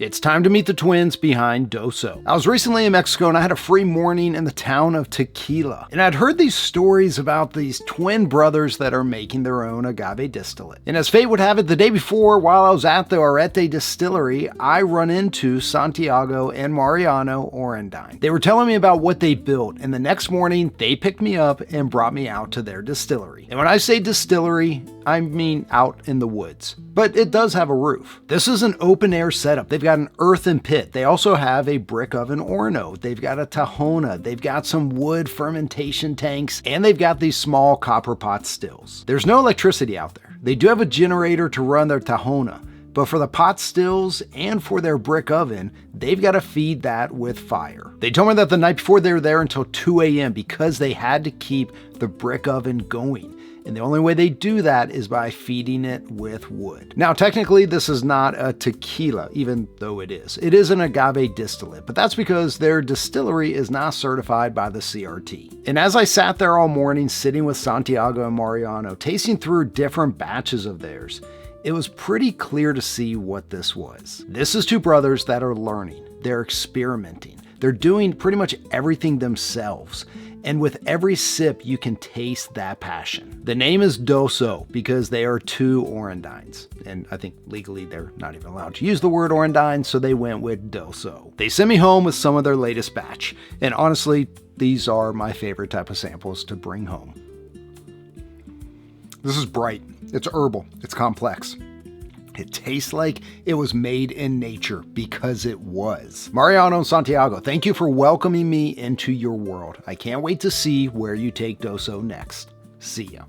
It's time to meet the twins behind Doso. I was recently in Mexico and I had a free morning in the town of Tequila. And I'd heard these stories about these twin brothers that are making their own agave distillate. And as fate would have it, the day before, while I was at the Arete distillery, I run into Santiago and Mariano Orendine. They were telling me about what they built, and the next morning they picked me up and brought me out to their distillery. And when I say distillery, I mean out in the woods. But it does have a roof. This is an open air setup. They've got an earthen pit. They also have a brick oven Horno. They've got a Tahona. They've got some wood fermentation tanks, and they've got these small copper pot stills. There's no electricity out there. They do have a generator to run their Tahona, but for the pot stills and for their brick oven, they've got to feed that with fire. They told me that the night before they were there until 2 a.m. because they had to keep the brick oven going. And the only way they do that is by feeding it with wood. Now, technically, this is not a tequila, even though it is. It is an agave distillate, but that's because their distillery is not certified by the CRT. And as I sat there all morning, sitting with Santiago and Mariano, tasting through different batches of theirs, it was pretty clear to see what this was. This is two brothers that are learning. They're experimenting. They're doing pretty much everything themselves. And with every sip, you can taste that passion. The name is Doso because they are two Orendines. And I think legally they're not even allowed to use the word Orendine, so they went with Doso. They sent me home with some of their latest batch. And honestly, these are my favorite type of samples to bring home. This is bright. It's herbal. It's complex. It tastes like it was made in nature because it was. Mariano and Santiago, thank you for welcoming me into your world. I can't wait to see where you take Doso next. See ya.